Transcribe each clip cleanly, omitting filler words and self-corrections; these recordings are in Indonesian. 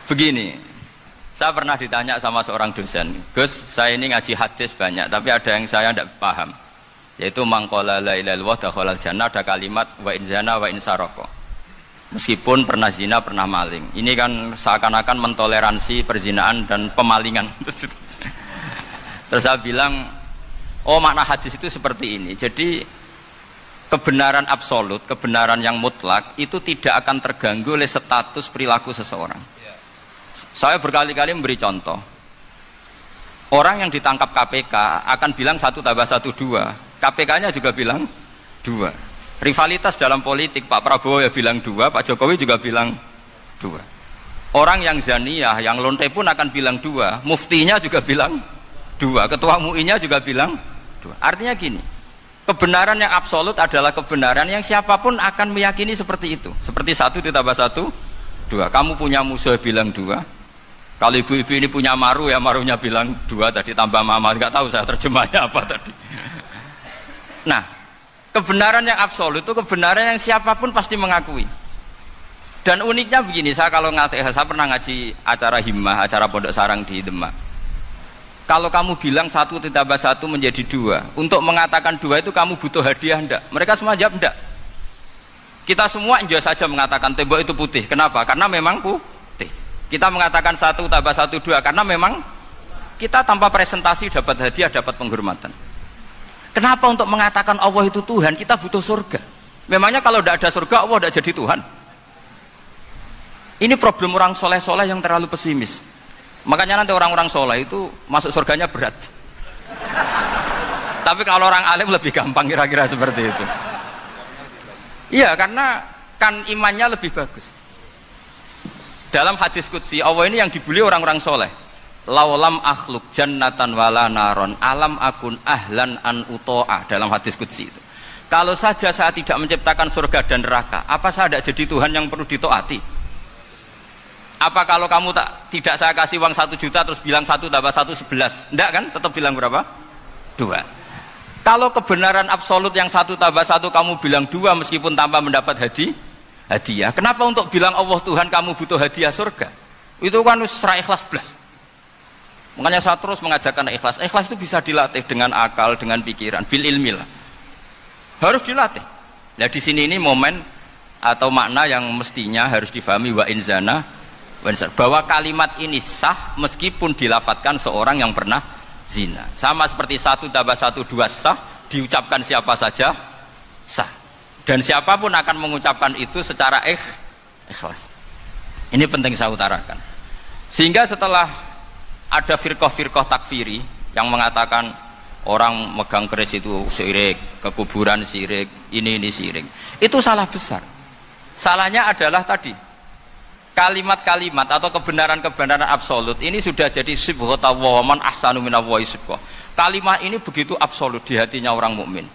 Begini, saya pernah ditanya sama seorang dosen, Gus, saya ini ngaji hadis banyak, tapi ada yang saya tidak paham, yaitu mangqala la ilaha illallah dakhalal jannah, ada kalimat wa in zana wa in saraka. Meskipun pernah zina, pernah maling. Ini kan seakan-akan mentoleransi perzinaan dan pemalingan. Terus saya bilang, oh makna hadis itu seperti ini. Jadi kebenaran absolut, kebenaran yang mutlak itu tidak akan terganggu oleh status perilaku seseorang. Saya berkali-kali memberi contoh. Orang yang ditangkap KPK akan bilang 1 tambah 1 2. KPK-nya juga bilang 2. Rivalitas dalam politik, Pak Prabowo ya bilang 2, Pak Jokowi juga bilang 2. Orang yang zaniyah, yang lonte pun akan bilang 2. Muftinya juga bilang 2. Ketua MUI-nya juga bilang 2. Artinya gini, kebenaran yang absolut adalah kebenaran yang siapapun akan meyakini seperti itu. Seperti 1 ditambah 1 2. Kamu punya musuh bilang 2. Kalau ibu-ibu ini punya maru, ya marunya bilang 2 tadi tambah mama. Enggak tahu saya terjemahnya apa tadi. Nah, kebenaran yang absolut itu kebenaran yang siapapun pasti mengakui. Dan uniknya begini, saya kalau saya pernah ngaji acara himmah, acara pondok sarang di Demak. Kalau kamu bilang 1 ditambah 1 menjadi 2, untuk mengatakan 2 itu kamu butuh hadiah enggak? Mereka semua jawab enggak. Kita semua enjoy saja mengatakan tembok itu putih. Kenapa? Karena memang putih. Kita mengatakan 1 tambah 1 2 karena memang kita tanpa presentasi dapat hadiah, dapat penghormatan. Kenapa untuk mengatakan Allah itu Tuhan kita butuh surga? Memangnya kalau tidak ada surga Allah tidak jadi Tuhan? Ini problem orang soleh-soleh yang terlalu pesimis. Makanya nanti orang-orang soleh itu masuk surganya berat. Tapi kalau orang alim lebih gampang kira-kira seperti itu. Iya, karena kan imannya lebih bagus. Dalam hadis qudsi Allah ini yang dibuli orang-orang soleh. Laulam akhluk jannatan wala naron alam akun ahlan an uto'a. Dalam hadis qudsi itu, kalau saja saya tidak menciptakan surga dan neraka, apa saya tidak jadi Tuhan yang perlu ditaati? Apa kalau kamu tidak saya kasih uang 1 juta terus bilang 1 tambah 1 11? Enggak kan? Tetap bilang berapa? 2. Kalau kebenaran absolut yang 1 tambah 1 kamu bilang 2 meskipun tanpa mendapat hadiah, kenapa untuk bilang Allah Tuhan kamu butuh hadiah surga? Itu kan serah ikhlas belas. Makanya saya terus mengajarkan ikhlas. Ikhlas itu bisa dilatih dengan akal, dengan pikiran, bil ilmi lah. Harus dilatih. Nah di sini ini momen atau makna yang mestinya harus difahami wa in zana wa in sar, bahwa kalimat ini sah meskipun dilafadzkan seorang yang pernah zina. Sama seperti 1 tambah 1 2 sah, diucapkan siapa saja sah. Dan siapapun akan mengucapkan itu secara ikhlas. Ini penting saya utarakan. Sehingga setelah ada firqah-firqah takfiri yang mengatakan orang megang keris itu syirik, ke kuburan syirik, ini syirik. Itu salah besar. Salahnya adalah tadi kalimat-kalimat atau kebenaran-kebenaran absolut ini sudah jadi sibghata wa man ahsanu minallahi sibghah. Kalimat ini begitu absolut di hatinya orang mukmin.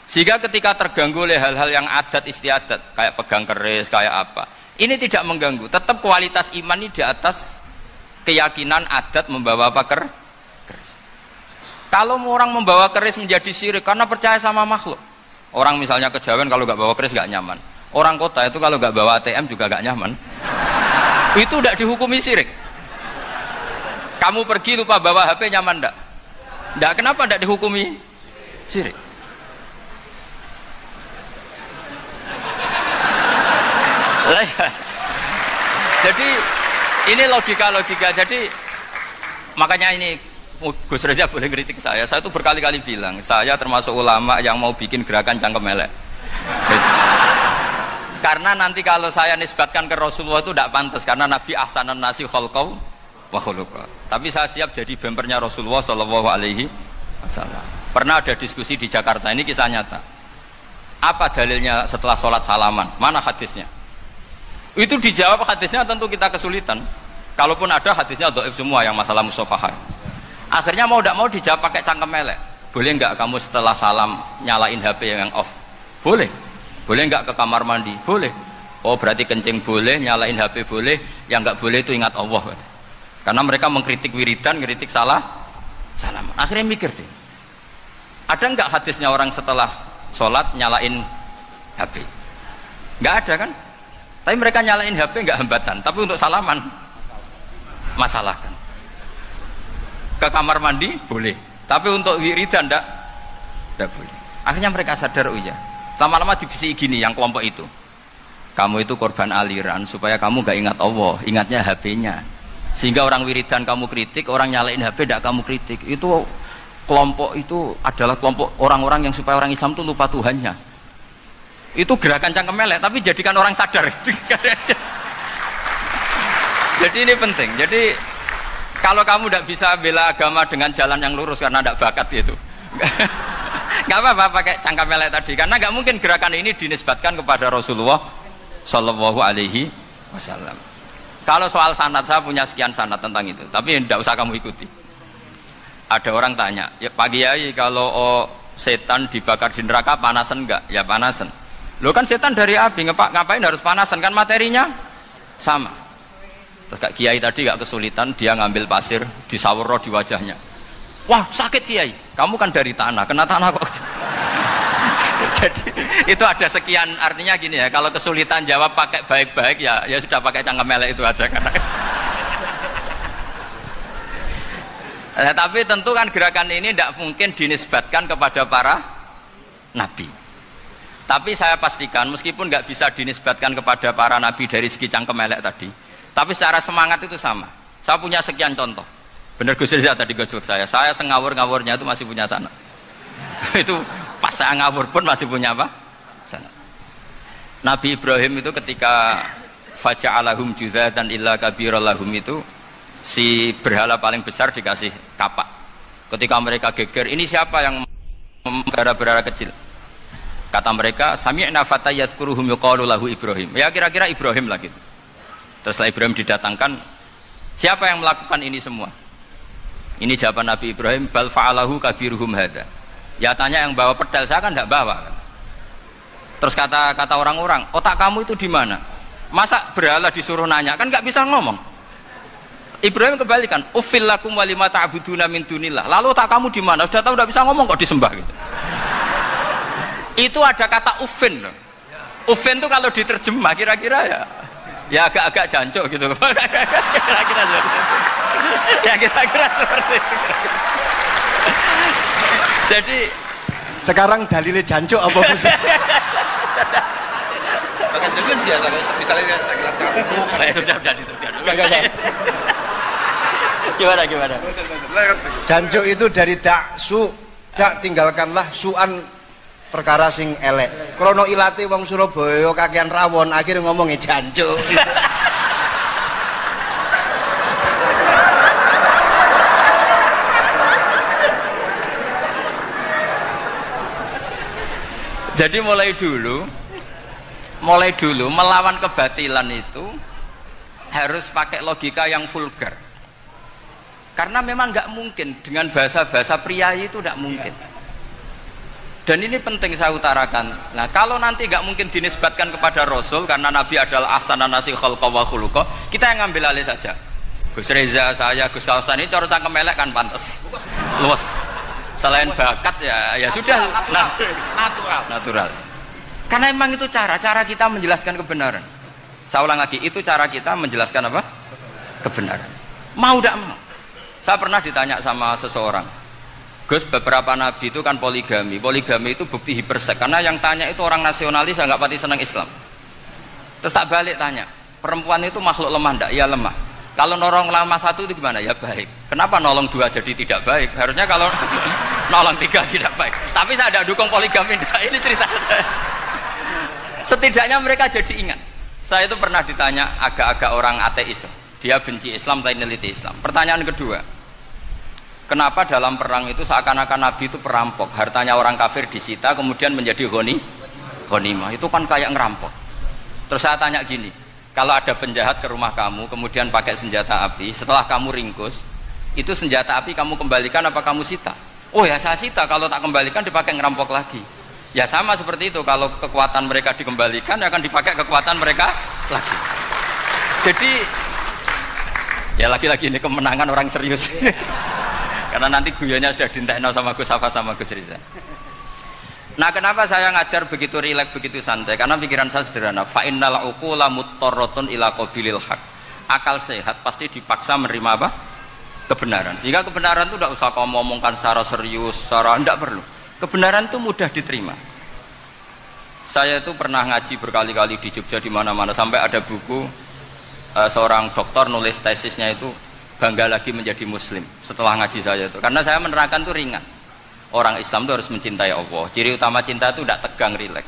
Sehingga ketika terganggu oleh hal-hal yang adat istiadat kayak pegang keris, kayak apa, ini tidak mengganggu. Tetap kualitas iman ini di atas keyakinan adat membawa apa keris. Kalau orang membawa keris menjadi syirik karena percaya sama makhluk. Orang misalnya kejawen kalau nggak bawa keris nggak nyaman. Orang kota itu kalau nggak bawa ATM juga nggak nyaman. Itu tidak dihukumi syirik. Kamu pergi lupa bawa HP nyaman enggak? Enggak, kenapa tidak dihukumi syirik? Jadi ini logika-logika. Jadi makanya ini Gus Reza boleh kritik saya itu berkali-kali bilang saya termasuk ulama yang mau bikin gerakan cangkem elek. Karena nanti kalau saya nisbatkan ke Rasulullah itu tidak pantas, karena Nabi ahsanan nasi khalqaw wa khuluqa. Tapi saya siap jadi bempernya Rasulullah sallallahu alaihi wasallam. Pernah ada diskusi di Jakarta, ini kisah nyata. Apa dalilnya setelah sholat salaman? Mana hadisnya? Itu dijawab hadisnya tentu kita kesulitan. Kalaupun ada hadisnya dhaif semua yang masalah musafahah. Akhirnya mau tidak mau dijawab pakai cangkem elek. Boleh enggak kamu setelah salam nyalain HP yang off? Boleh. Boleh enggak ke kamar mandi? Boleh. Oh berarti kencing boleh, nyalain HP boleh, yang enggak boleh itu ingat Allah. Karena mereka mengkritik wiridan, kritik salam. Akhirnya mikir deh. Ada enggak hadisnya orang setelah sholat nyalain HP? Enggak ada kan? Tapi mereka nyalain HP enggak hambatan, tapi untuk salaman masalahkan. Ke kamar mandi boleh, tapi untuk wiridan tidak boleh. Akhirnya mereka sadar, oh iya. Lama-lama dibisi gini yang kelompok itu. Kamu itu korban aliran supaya kamu gak ingat Allah, ingatnya HP-nya. Sehingga orang wiridan kamu kritik, orang nyalain HP tidak kamu kritik. Itu kelompok itu adalah kelompok orang-orang yang supaya orang Islam itu lupa Tuhannya. Itu gerakan cangkem melek, tapi jadikan orang sadar. Jadi ini penting. Jadi kalau kamu tidak bisa bela agama dengan jalan yang lurus karena tidak bakat gitu, nggak apa-apa pakai cangkem melek tadi. Karena nggak mungkin gerakan ini dinisbatkan kepada Rasulullah Shallallahu Alaihi Wasallam. Kalau soal sanad, saya punya sekian sanad tentang itu, tapi tidak usah kamu ikuti. Ada orang tanya, ya Pak Kiai, kalau setan dibakar di neraka panasan enggak? Ya panasan. Lo kan setan dari api, ngapain harus panasan? Kan materinya sama. Terus Kak Kiai tadi gak kesulitan, dia ngambil pasir, disawero di wajahnya. Wah sakit Kiai, kamu kan dari tanah, kena tanah kok. Jadi itu ada sekian, artinya gini ya, kalau kesulitan jawab pakai baik-baik ya sudah pakai cangkem melek itu aja kan. Nah, tapi tentu kan gerakan ini tidak mungkin dinisbatkan kepada para nabi. Tapi saya pastikan meskipun nggak bisa dinisbatkan kepada para nabi dari segi cangkem melek tadi, tapi secara semangat itu sama. Saya punya sekian contoh. Bener Gus Riza tadi gojlok saya ngawur-ngawurnya itu masih punya sanad. Itu pas saya ngawur pun masih punya apa? Sanad. Nabi Ibrahim itu ketika faja'alahum juzatan illa kabirallahum itu, si berhala paling besar dikasih kapak. Ketika mereka geger, ini siapa yang memelihara berhala kecil? Kata mereka, sami'na fata yadhkuruhum yuqalu lahu Ibrahim. Ya kira-kira Ibrahim lah gitu. Terus setelah Ibrahim didatangkan, siapa yang melakukan ini semua? Ini jawaban Nabi Ibrahim, bal fa'alahu kabiruhum hadza. Ya tanya yang bawa pedal, saya kan tidak bawa. Terus kata orang-orang, otak kamu itu di mana? Masa berhala disuruh nanya, kan nggak bisa ngomong. Ibrahim kembalikan, ufil lakum walima ta'buduna min dunillah. Lalu otak kamu di mana? Sudah tahu tidak bisa ngomong kok disembah gitu. Itu ada kata ufin loh. Ufin itu kalau diterjemah kira-kira ya agak-agak jancuk gitu. Kira-kira seperti itu. Ya kira-kira seperti itu. Jadi sekarang dalilnya jancuk apa Gus? Bahkan itu biasa misalnya saya kira kamu sudah jadi gimana? Jancuk itu dari dak tinggalkanlah suan perkara sing elek. Krono ilate wong Surabaya kakean rawon akhirnya ngomongnya jancuk. Jadi mulai dulu melawan kebatilan itu harus pakai logika yang vulgar. Karena memang nggak mungkin dengan bahasa-bahasa priayi itu nggak mungkin. Dan ini penting saya utarakan. Nah, kalau nanti nggak mungkin dinisbatkan kepada Rasul karena Nabi adalah ahsanan nasi khalqa wa khuluqa, kita yang ngambil alih saja. Gus Reza, saya, Gus Kaustan ini cara cangkem melek kan pantas. Luas. Selain bakat ya sudah natural. Karena memang itu cara kita menjelaskan kebenaran. Saya ulang lagi, itu cara kita menjelaskan apa? Kebenaran. Mau tidak mau. Saya pernah ditanya sama seseorang, Gus, beberapa nabi itu kan poligami itu bukti hipersek, karena yang tanya itu orang nasionalis yang nggak pati senang Islam. Terus tak balik tanya, perempuan itu makhluk lemah enggak? Ya lemah. Kalau nolong lama satu itu gimana? Ya baik. Kenapa nolong dua jadi tidak baik? Harusnya kalau nolong tiga tidak baik. Tapi saya tidak dukung poligami enggak. Ini cerita saya. Setidaknya mereka jadi ingat. Saya itu pernah ditanya agak-agak orang ateis, dia benci Islam tapi neliti Islam. Pertanyaan kedua, kenapa dalam perang itu seakan-akan Nabi itu perampok, hartanya orang kafir disita kemudian menjadi ghanimah, itu kan kayak ngerampok. Terus saya tanya gini, kalau ada penjahat ke rumah kamu kemudian pakai senjata api, setelah kamu ringkus, itu senjata api kamu kembalikan apa kamu sita? Oh ya saya sita, kalau tak kembalikan dipakai ngerampok lagi. Ya sama seperti itu, kalau kekuatan mereka dikembalikan akan dipakai kekuatan mereka lagi. Jadi ya lagi-lagi ini kemenangan orang serius. Karena nanti guyonnya sudah dintekno sama Gus Safa sama Gus Riza. Nah kenapa saya ngajar begitu rileks, begitu santai? Karena pikiran saya sederhana. Fa innal uqula muttarratun ila qabilil haq. akal sehat pasti dipaksa menerima apa? Kebenaran. Sehingga kebenaran itu tidak usah kau ngomongkan secara serius, secara tidak perlu. Kebenaran itu mudah diterima. Saya itu pernah ngaji berkali-kali di Jogja di mana-mana sampai ada buku seorang dokter nulis tesisnya itu bangga lagi menjadi muslim setelah ngaji saya itu. Karena saya menerangkan itu ringan. Orang Islam itu harus mencintai Allah. Ciri utama cinta itu tidak tegang, rileks.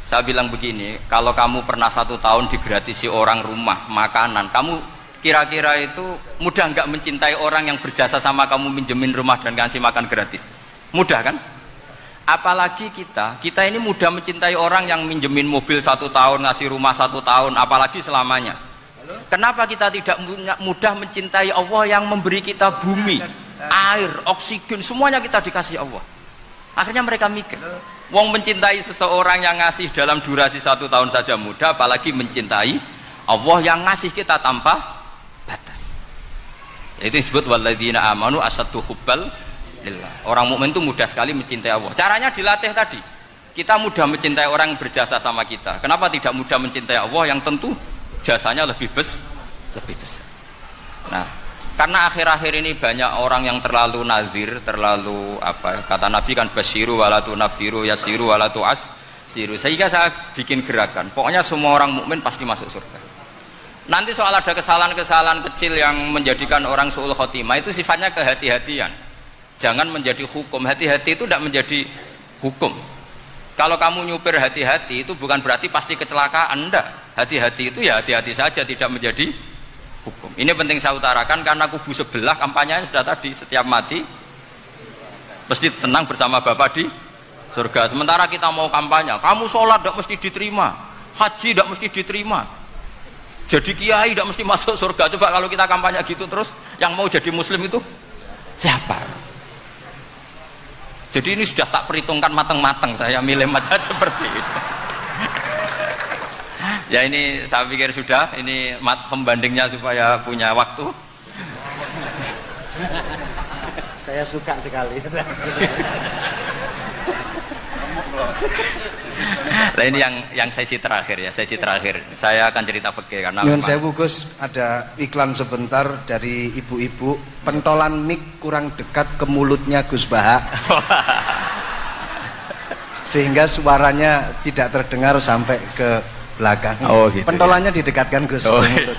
Saya bilang begini, kalau kamu pernah 1 tahun digratisi orang rumah, makanan, kamu kira-kira itu mudah nggak mencintai orang yang berjasa sama kamu minjemin rumah dan kasih makan gratis? Mudah kan? Apalagi kita ini mudah mencintai orang yang minjemin mobil 1 tahun, ngasih rumah 1 tahun, apalagi selamanya. Kenapa kita tidak mudah mencintai Allah yang memberi kita bumi, air, oksigen, semuanya kita dikasih Allah? Akhirnya mereka mikir, wong mencintai seseorang yang ngasih dalam durasi 1 tahun saja mudah, apalagi mencintai Allah yang ngasih kita tanpa batas. Itu disebut walladzina amanu asaddu hubbal lillah. Orang mukmin itu mudah sekali mencintai Allah. Caranya dilatih tadi. Kita mudah mencintai orang yang berjasa sama kita. Kenapa tidak mudah mencintai Allah yang tentu jasanya lebih besar. Nah, karena akhir-akhir ini banyak orang yang terlalu nazir, terlalu apa? Kata Nabi kan basyiru walatu nafiru yasiru walatu asiru. Sehingga saya bikin gerakan. Pokoknya semua orang mukmin pasti masuk surga. Nanti soal ada kesalahan-kesalahan kecil yang menjadikan orang su'ul khotimah itu sifatnya kehati-hatian. Jangan menjadi hukum. Hati-hati itu tidak menjadi hukum. Kalau kamu nyupir hati-hati itu bukan berarti pasti kecelakaan, enggak. Hati-hati itu ya hati-hati saja, tidak menjadi hukum. Ini penting saya utarakan karena kubu sebelah kampanyenya sudah tadi, setiap mati mesti tenang bersama Bapak di surga. Sementara kita mau kampanye, kamu sholat tidak mesti diterima, haji tidak mesti diterima, jadi kiai tidak mesti masuk surga. Coba kalau kita kampanye gitu terus, yang mau jadi muslim itu siapa? Jadi ini sudah tak perhitungkan matang-matang, saya milih macam seperti itu. Ya ini saya pikir sudah, ini pembandingnya supaya punya waktu. Saya suka sekali. Nah ini yang sesi terakhir ya, sesi terakhir. Saya akan cerita fikih karena Nyun sewu Gus, ada iklan sebentar dari ibu-ibu, pentolan mic kurang dekat ke mulutnya Gus Baha. Sehingga suaranya tidak terdengar sampai ke belakang. Oh, gitu, pentolannya ya? Didekatkan Gus. Oh, gitu.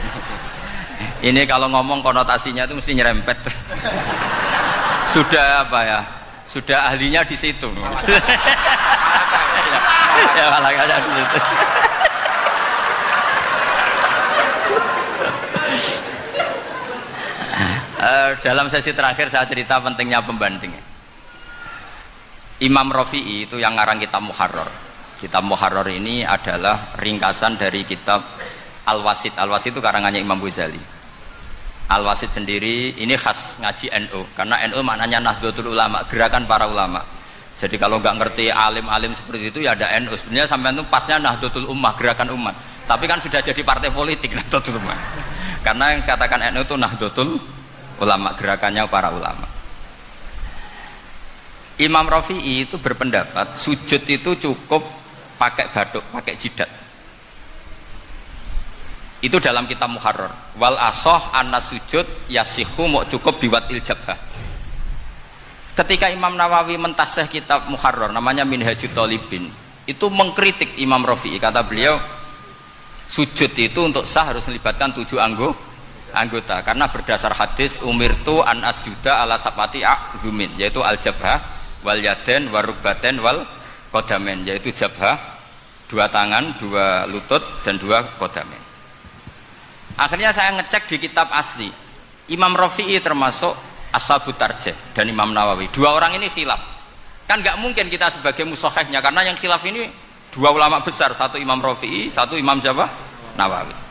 Ini kalau ngomong konotasinya itu mesti nyerempet. Sudah apa ya? Sudah ahlinya di situ. Ya malah ada di situ. Dalam sesi terakhir saya cerita pentingnya pembanding. Imam Rafi'i itu yang ngarang kitab Muharrar. Kitab Muharrar ini adalah ringkasan dari kitab Al-Wasit. Al-Wasit itu karangannya Imam Ghazali. Al-Wasit sendiri ini khas ngaji NU, karena NU maknanya Nahdlatul Ulama, gerakan para ulama. Jadi kalau nggak ngerti alim-alim seperti itu ya ada NU. Sebenarnya sampai itu pasnya Nahdlatul Ummah, gerakan umat. Tapi kan sudah jadi partai politik Nahdlatul Ummah. Karena yang katakan NU itu Nahdlatul Ulama, gerakannya para ulama. Imam Rafi'i itu berpendapat sujud itu cukup pakai baduk, pakai jidat. Itu dalam kitab Muharrar. Wal asoh anna sujud yasihu mau cukup biwatil jabhah. Ketika Imam Nawawi mentasih kitab Muharrar namanya Minhajut Thalibin, itu mengkritik Imam Rafi'i. Kata beliau sujud itu untuk sah harus melibatkan 7 anggota karena berdasar hadis umirtu an asjuda ala sapati a'zumin, yaitu al jabhah wal yaden wal rukbaten wal kodamen, yaitu jabhah 2 tangan, 2 lutut dan 2 kodamen. Akhirnya saya ngecek di kitab asli, Imam Rafi'i termasuk Ashabut Tarjih dan Imam Nawawi. 2 orang ini khilaf. Kan nggak mungkin kita sebagai musohehnya, karena yang khilaf ini 2 ulama besar, satu Imam Rafi'i, satu Imam siapa? Nawawi.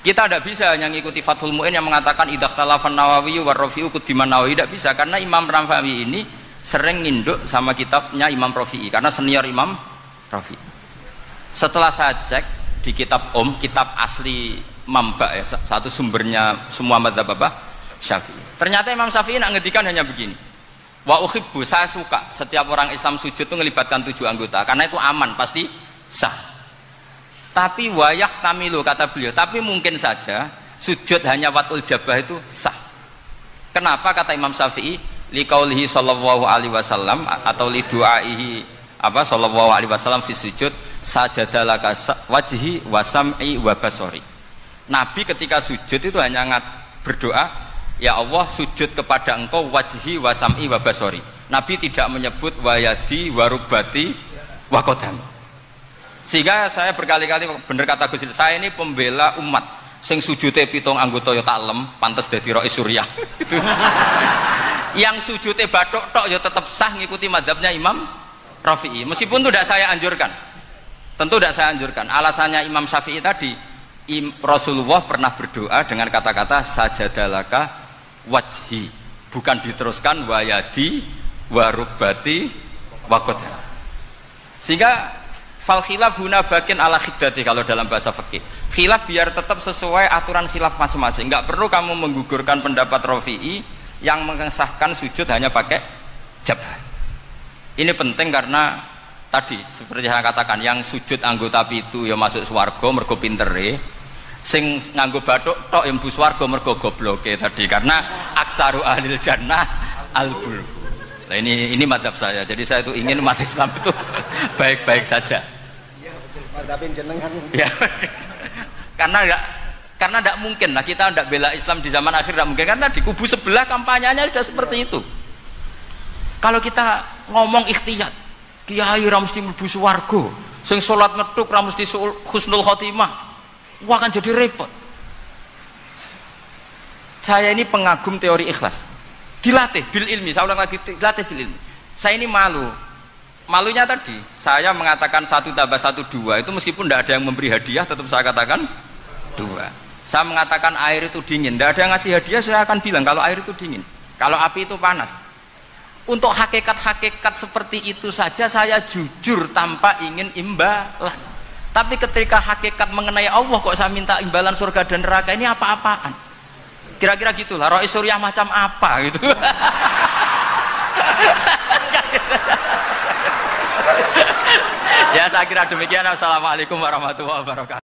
Kita tidak bisa hanya ngikuti Fathul Mu'in yang mengatakan idza khalafan Nawawi wa Rafi'u qudiman Nawawi, tidak bisa, karena Imam Nawawi ini sering nginduk sama kitabnya Imam Rafi'i karena senior Imam Rafi'i. Setelah saya cek di kitab kitab asli Mamba ya, satu sumbernya semua madzhab Syafi'i. Ternyata Imam Syafi'i nak ngedikan hanya begini. Wa uhibbu, saya suka setiap orang Islam sujud itu melibatkan 7 anggota karena itu aman, pasti sah. Tapi wayah tamilu, kata beliau, tapi mungkin saja sujud hanya watul jabah itu sah. Kenapa? Kata Imam Syafi'i, liqaulihi sallallahu alaihi wasallam atau li du'aihi apa sallallahu alaihi wasallam fi sujud sajadalaka wajhi wa sam'i wa basari. Nabi ketika sujud itu hanya berdoa, ya Allah sujud kepada engkau wajhi wa sam'i wa basari. Nabi tidak menyebut wayadi wa rubati wa qadam. Sehingga saya berkali-kali bener kata Gus, saya ini pembela umat sing sujute 7 anggota ya taklem pantes dadi Rais Suryah. Itu. Yang sujute bathuk tok ya tetap sah ngikuti mazhabnya Imam Rafi'i. Meskipun itu tidak saya anjurkan. Tentu tidak saya anjurkan. Alasannya Imam Syafi'i tadi, Rasulullah pernah berdoa dengan kata-kata sajadalaka wajhi, bukan diteruskan wayadi warubati wakoda. Sehingga fal khilaf huna bakin ala khiddati kalau dalam bahasa fikih. Khilaf biar tetap sesuai aturan khilaf masing-masing. Enggak perlu kamu menggugurkan pendapat Rafi'i yang mengesahkan sujud hanya pakai jabah. Ini penting karena tadi seperti saya katakan, yang sujud anggota itu ya masuk swarga mergo pintere, sing nganggo bathuk tok ya mlebu swarga mergo gobloke tadi, karena aksaru ahlil jannah al-bul. Nah ini madhab saya. Jadi saya itu ingin umat Islam itu baik-baik saja. Iya betul. Madhabin jenengan. Ya. Karena tidak mungkin lah kita tidak bela Islam di zaman akhir, tidak mungkin. Karena di kubu sebelah kampanyenya sudah seperti itu. Kalau kita ngomong ikhtiyat, kiai ra mesti mlebu swarga, sing salat medhuk ra mesti husnul khotimah, wah akan jadi repot. Saya ini pengagum teori ikhlas, dilatih bil ilmi. Saya ulang lagi, dilatih bil ilmi. Saya ini malunya tadi saya mengatakan 1 tambah 1 2 itu meskipun tidak ada yang memberi hadiah tetap saya katakan 2. Saya mengatakan air itu dingin, tidak ada yang ngasih hadiah, saya akan bilang kalau air itu dingin, kalau api itu panas. Untuk hakikat-hakikat seperti itu saja saya jujur tanpa ingin imbalan. Tapi ketika hakikat mengenai Allah kok saya minta imbalan surga dan neraka, ini apa-apaan? Kira-kira gitulah, Rais Suryah macam apa gitu. Ya saya kira demikian. Assalamualaikum warahmatullahi wabarakatuh.